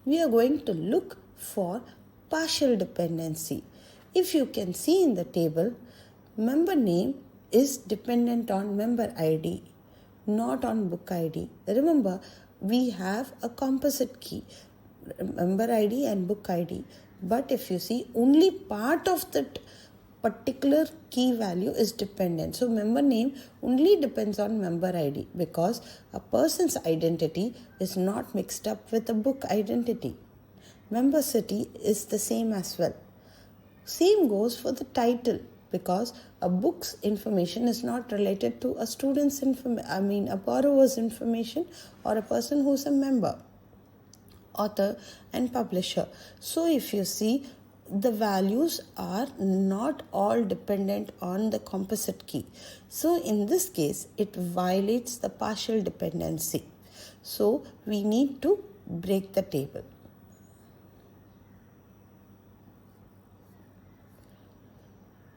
we are going to look for partial dependency. If you can see in the table, member name is dependent on member ID, not on book ID. Remember, we have a composite key, member ID and book ID. But if you see, only part of that particular key value is dependent. So member name only depends on member ID because a person's identity is not mixed up with a book identity. Member city is the same as well. Same goes for the title because a book's information is not related to a student's a borrower's information or a person who's a member, author and publisher. So if you see, the values are not all dependent on the composite key. So in this case, it violates the partial dependency. So we need to break the table.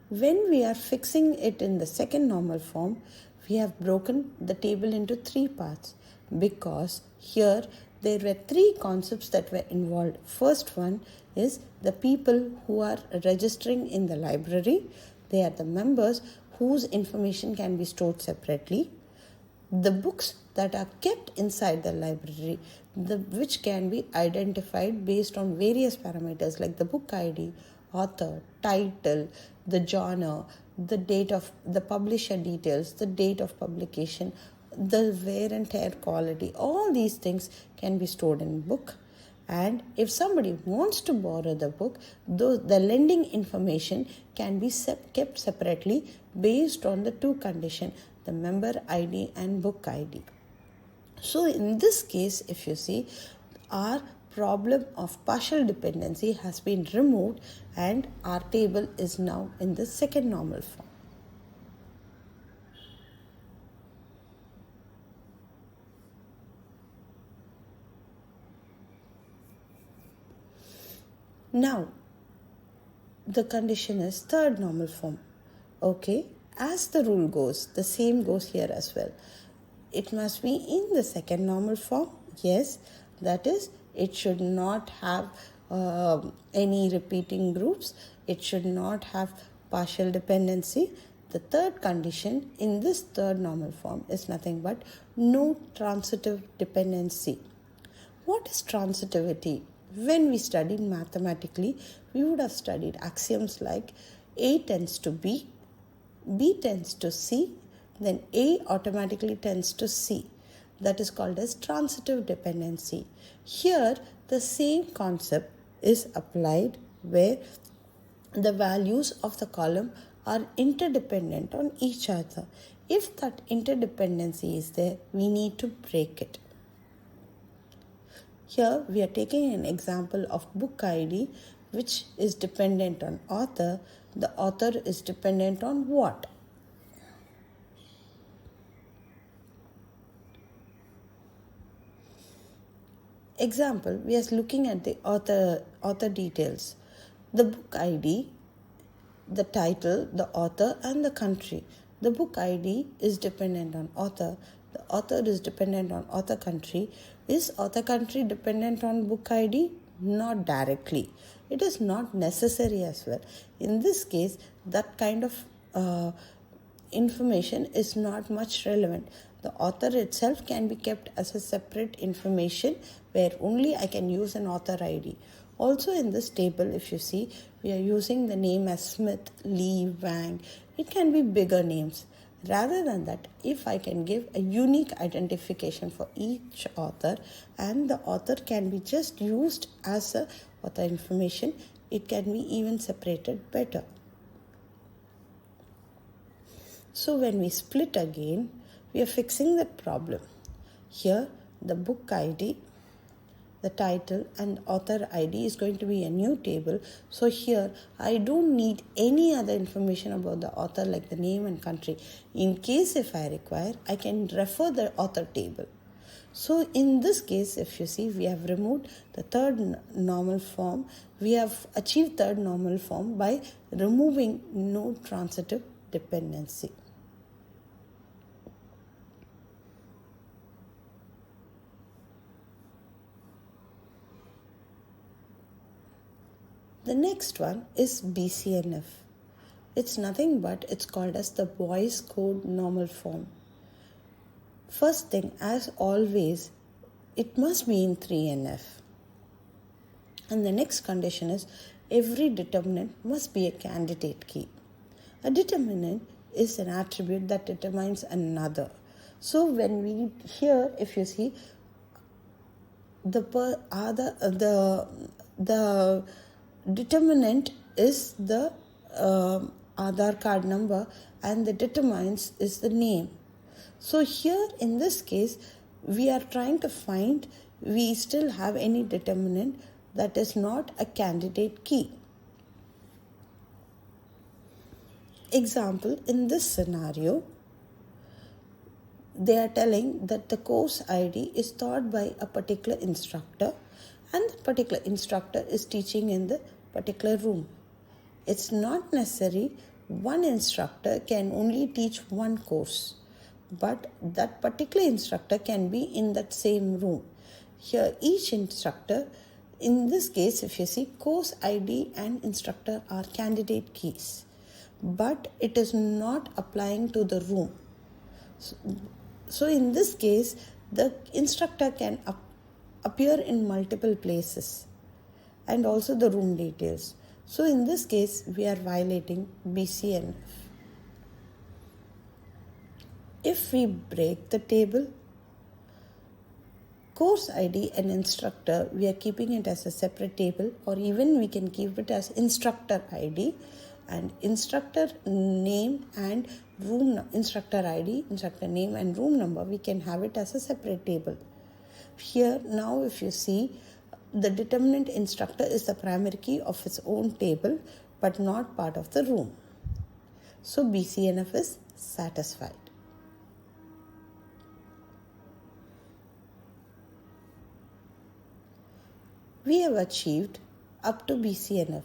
When we are fixing it in the second normal form, we have broken the table into 3 parts because here there were 3 concepts that were involved. First one is the people who are registering in the library. They are the members whose information can be stored separately. The books that are kept inside the library, which can be identified based on various parameters like the book ID, author, title, the genre, the date of the publisher details, the date of publication, the wear and tear quality. All these things can be stored in book. And if somebody wants to borrow the book, the lending information can be kept separately based on the 2 conditions, the member ID and book ID. So in this case, if you see, our problem of partial dependency has been removed and our table is now in the second normal form. Now, the condition is third normal form. Okay, as the rule goes, the same goes here as well. It must be in the second normal form. Yes, that is, it should not have any repeating groups. It should not have partial dependency. The third condition in this third normal form is nothing but no transitive dependency. What is transitivity? When we studied mathematically, we would have studied axioms like A tends to B, B tends to C, then A automatically tends to C. That is called as transitive dependency. Here, the same concept is applied where the values of the column are interdependent on each other. If that interdependency is there, we need to break it. Here we are taking an example of book ID, which is dependent on author. The author is dependent on what? Example, we are looking at the author details. The book ID, the title, the author and the country. The book ID is dependent on author. The author is dependent on author country. Is author country dependent on book ID? Not directly. It is not necessary as well. In this case, that kind of information is not much relevant. The author itself can be kept as a separate information where only I can use an author ID. Also in this table, if you see, we are using the name as Smith, Lee, Wang. It can be bigger names. Rather than that, if I can give a unique identification for each author and the author can be just used as a author information, it can be even separated better. So when we split again, we are fixing that problem. Here, the book ID, the title and author ID is going to be a new table. So here, I don't need any other information about the author like the name and country. In case if I require, I can refer the author table. So in this case, if you see, we have removed the third normal form. We have achieved third normal form by removing no transitive dependency. The next one is BCNF. It's nothing but it's called as the voice code normal form. First thing, as always, it must be in 3NF. And the next condition is every determinant must be a candidate key. A determinant is an attribute that determines another. So when we here, if you see, the determinant is the Aadhaar card number and the determinants is the name. So here in this case, we are trying to find we still have any determinant that is not a candidate key. Example, in this scenario, they are telling that the course ID is taught by a particular instructor and the particular instructor is teaching in the particular room. It's not necessary one instructor can only teach one course, but that particular instructor can be in that same room. Here each instructor, in this case if you see, course ID and instructor are candidate keys, but it is not applying to the room. So in this case, the instructor can appear in multiple places and also the room details. So in this case, we are violating BCNF. If we break the table, course ID and instructor, we are keeping it as a separate table, or even we can keep it as instructor ID, and instructor name and instructor ID, instructor name and room number, we can have it as a separate table. Here now if you see, the determinant instructor is the primary key of its own table but not part of the room. So BCNF is satisfied. We have achieved up to BCNF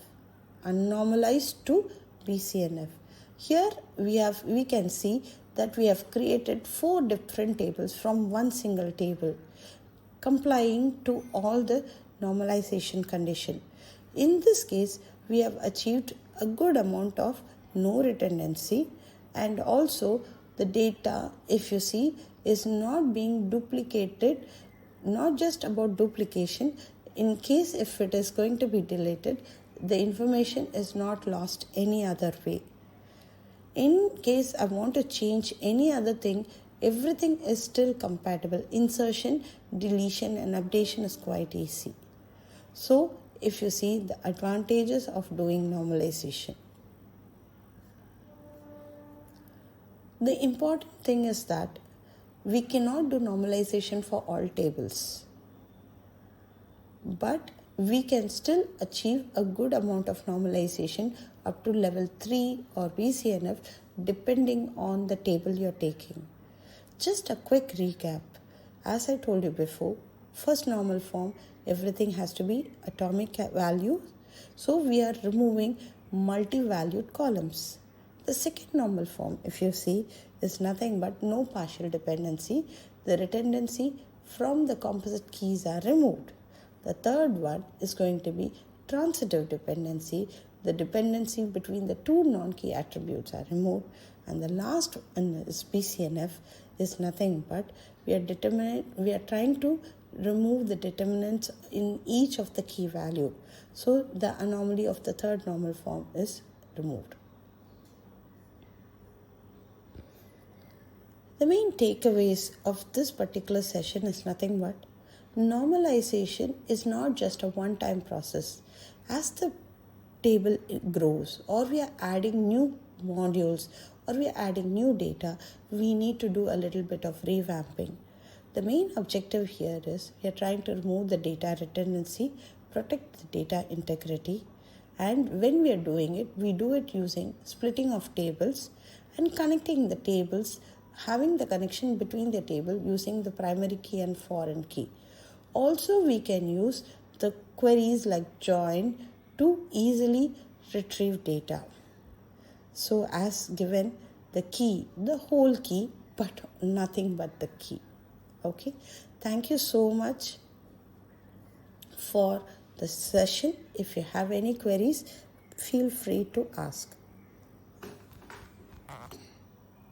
and normalized to BCNF. Here we can see that we have created 4 different tables from one single table, complying to all the normalization condition. In this case, we have achieved a good amount of no redundancy, and also the data, if you see, is not being duplicated. Not just about duplication, in case if it is going to be deleted, the information is not lost any other way. In case I want to change any other thing, everything is still compatible. Insertion, deletion and updation is quite easy. So if you see the advantages of doing normalization. The important thing is that we cannot do normalization for all tables, but we can still achieve a good amount of normalization up to level 3 or BCNF depending on the table you're taking. Just a quick recap. As I told you before, first normal form, everything has to be atomic value. So we are removing multi-valued columns. The second normal form, if you see, is nothing but no partial dependency. The redundancy from the composite keys are removed. The third one is going to be transitive dependency. The dependency between the 2 non-key attributes are removed. And the last one is BCNF, is nothing but we are trying to remove the determinants in each of the key value. So the anomaly of the third normal form is removed. The main takeaways of this particular session is nothing but normalization is not just a one-time process. As the table grows, or we are adding new modules, or we are adding new data, we need to do a little bit of revamping. The main objective here is we are trying to remove the data redundancy, protect the data integrity, and when we are doing it, we do it using splitting of tables and connecting the tables, having the connection between the table using the primary key and foreign key. Also, we can use the queries like join to easily retrieve data. So as given, the key, the whole key, but nothing but the key. Okay. Thank you so much for the session. If you have any queries, feel free to ask.